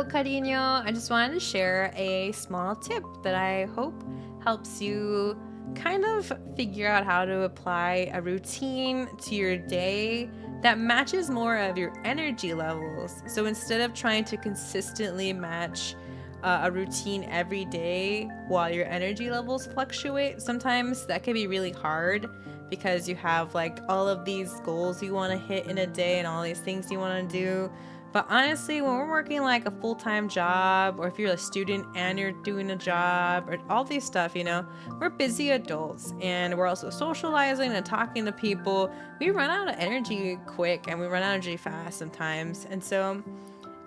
cariño. I just wanted to share a small tip that I hope helps you kind of figure out how to apply a routine to your day that matches more of your energy levels. So instead of trying to consistently match a routine every day while your energy levels fluctuate, sometimes that can be really hard because you have like all of these goals you want to hit in a day and all these things you want to do. But honestly, when we're working like a full-time job, or if you're a student and you're doing a job, or all these stuff, we're busy adults and we're also socializing and talking to people. We run out of energy quick and we run out of energy fast sometimes. And so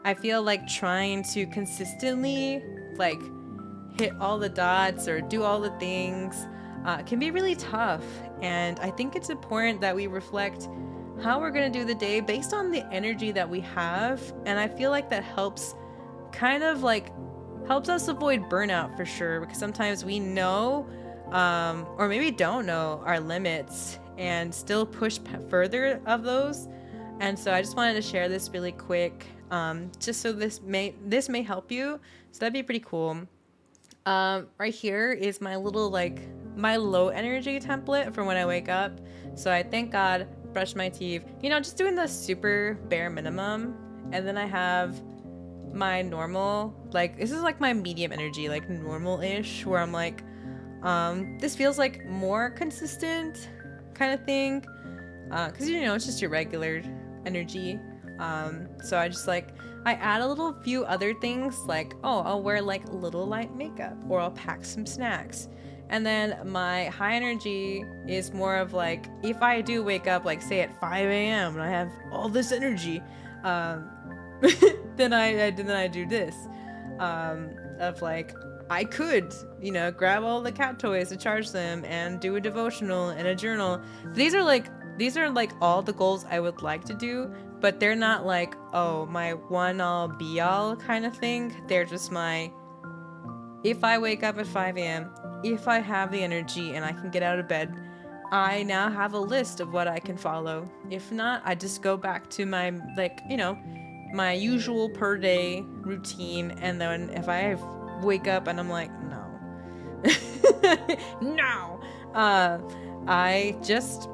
I feel like trying to consistently like hit all the dots or do all the things can be really tough. And I think it's important that we reflect how we're going to do the day based on the energy that we have. And I feel like that helps helps us avoid burnout for sure, because sometimes we know or maybe don't know our limits and still push further of those. And so I just wanted to share this really quick, just so this may help you. So that'd be pretty cool. Right here is my little my low energy template for when I wake up. So I thank God, brush my teeth, just doing the super bare minimum. And then I have my normal, this is like my medium energy, like normal-ish, where I'm like, this feels like more consistent kind of thing. Cause it's just your regular energy. So I add a little few other things, like, I'll wear like little light makeup, or I'll pack some snacks. And then my high energy is more of like, if I do wake up, like say at 5 a.m. and I have all this energy, then I do this, of like, I could, grab all the cat toys to charge them and do a devotional and a journal. These are like all the goals I would like to do, but they're not like, my one all be all kind of thing. They're just if I wake up at 5 a.m., if I have the energy and I can get out of bed, I now have a list of what I can follow. If not, I just go back to my, my usual per day routine. And then if I wake up and I'm like, no, no, I just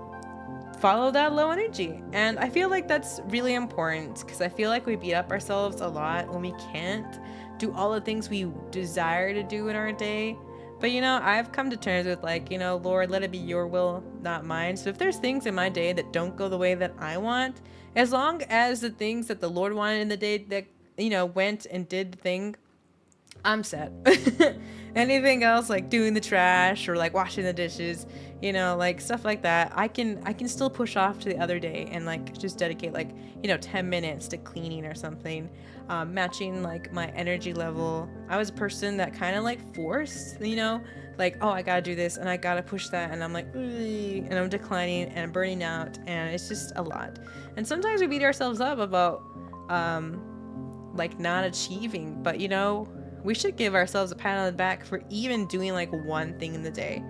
follow that low energy. And I feel like that's really important, because I feel like we beat up ourselves a lot when we can't do all the things we desire to do in our day. But I've come to terms with Lord, let it be your will, not mine. So if there's things in my day that don't go the way that I want, as long as the things that the Lord wanted in the day that went and did the thing, I'm set. Anything else, like doing the trash or like washing the dishes, like stuff like that, I can still push off to the other day and like just dedicate 10 minutes to cleaning or something, matching like my energy level. I was a person that kind of like forced, I gotta do this and I gotta push that, and I'm like, and I'm declining and burning out, and it's just a lot. And sometimes we beat ourselves up about not achieving, but we should give ourselves a pat on the back for even doing like one thing in the day,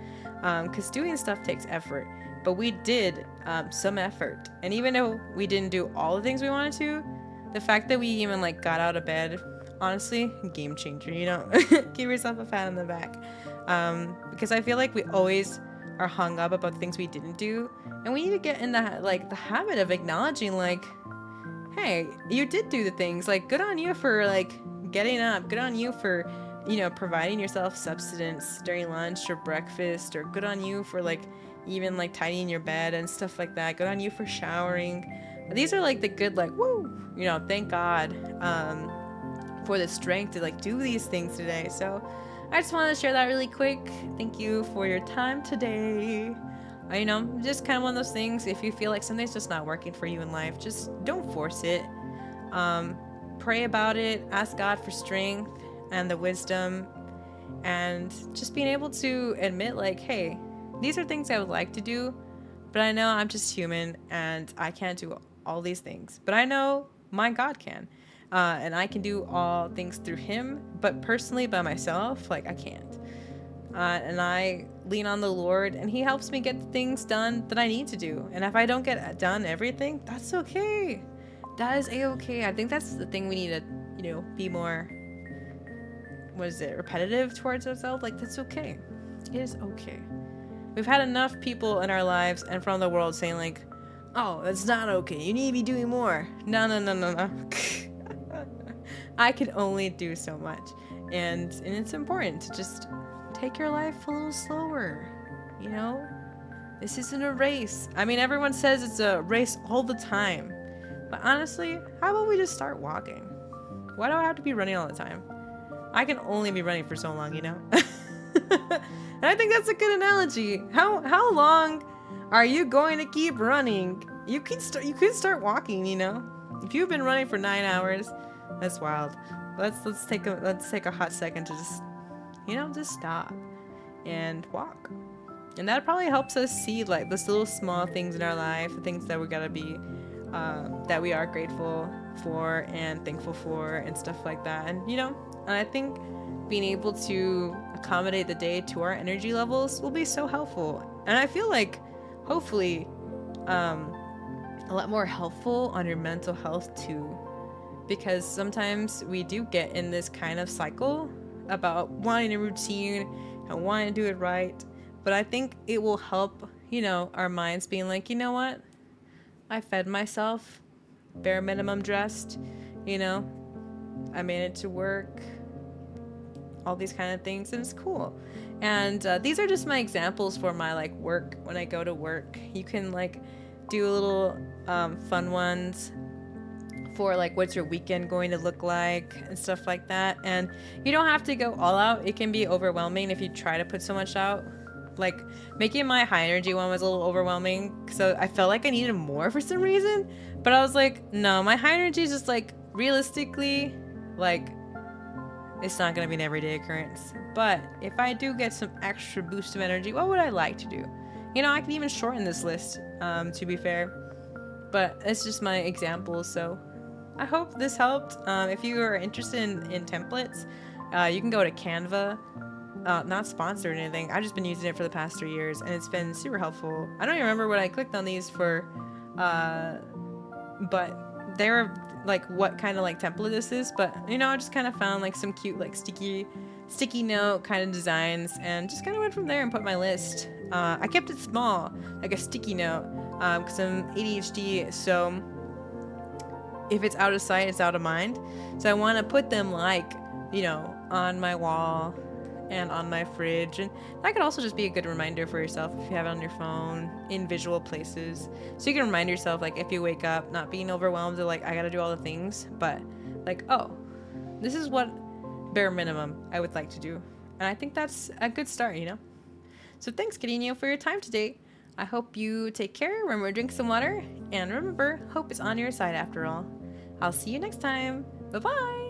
because doing stuff takes effort. But we did some effort, and even though we didn't do all the things we wanted to, the fact that we even got out of bed, honestly, game changer. Give yourself a pat on the back, because I feel like we always are hung up about things we didn't do, and we need to get in the habit of acknowledging hey, you did do the things. Good on you for getting up. Good on you for providing yourself subsistence during lunch or breakfast, or good on you for even tidying your bed and stuff like that. Good on you for showering. These are the good woo, thank God for the strength to do these things today. So I just wanted to share that really quick. Thank you for your time today. Just kind of one of those things. If you feel like something's just not working for you in life, just don't force it. Pray about it, ask God for strength and the wisdom, and just being able to admit hey, these are things I would like to do, but I know I'm just human and I can't do all these things, but I know my God can, and I can do all things through him, but personally by myself, I can't. And I lean on the Lord, and he helps me get the things done that I need to do. And if I don't get done everything, that's okay. That is a-okay. I think that's the thing we need to, be more, what is it, repetitive towards ourselves. Like, that's okay. It is okay. We've had enough people in our lives and from the world saying like, oh, that's not okay. You need to be doing more. No, no, no, no, no. I can only do so much. And it's important to just take your life a little slower. This isn't a race. I mean, everyone says it's a race all the time. But honestly, how about we just start walking? Why do I have to be running all the time? I can only be running for so long, And I think that's a good analogy. How long are you going to keep running? You could start walking, If you've been running for 9 hours, that's wild. Let's take a hot second to just stop and walk. And that probably helps us see like those little small things in our life, the things that we gotta be, that we are grateful for and thankful for and stuff like that. And and I think being able to accommodate the day to our energy levels will be so helpful. And I feel like hopefully a lot more helpful on your mental health too, because sometimes we do get in this kind of cycle about wanting a routine and wanting to do it right. But I think it will help, our minds being like, you know what? I fed myself, bare minimum dressed, I made it to work, all these kind of things, and it's cool. And these are just my examples for my like work when I go to work. You can like do a little fun ones for like what's your weekend going to look like and stuff like that. And you don't have to go all out. It can be overwhelming if you try to put so much out. Like making my high energy one was a little overwhelming, so I felt like I needed more for some reason. But I was like, no, my high energy is just like realistically, like it's not gonna be an everyday occurrence. But if I do get some extra boost of energy, what would I like to do? I can even shorten this list, to be fair. But it's just my example, so I hope this helped. If you are interested in templates, you can go to Canva. Not sponsored or anything. I've just been using it for the past 3 years, and it's been super helpful. I don't even remember what I clicked on these for, but they're like what kind of like template this is. But I just kind of found like some cute like sticky note kind of designs, and just kind of went from there and put my list. I kept it small, like a sticky note, because I'm ADHD, so if it's out of sight, it's out of mind. So I want to put them like on my wall and on my fridge, and that could also just be a good reminder for yourself if you have it on your phone in visual places, so you can remind yourself like if you wake up not being overwhelmed or like I gotta do all the things, but like, oh, this is what bare minimum I would like to do. And I think that's a good start. So thanks, Carino, for your time today. I hope you take care. Remember to drink some water, and remember, hope is on your side after all. I'll see you next time. Bye bye.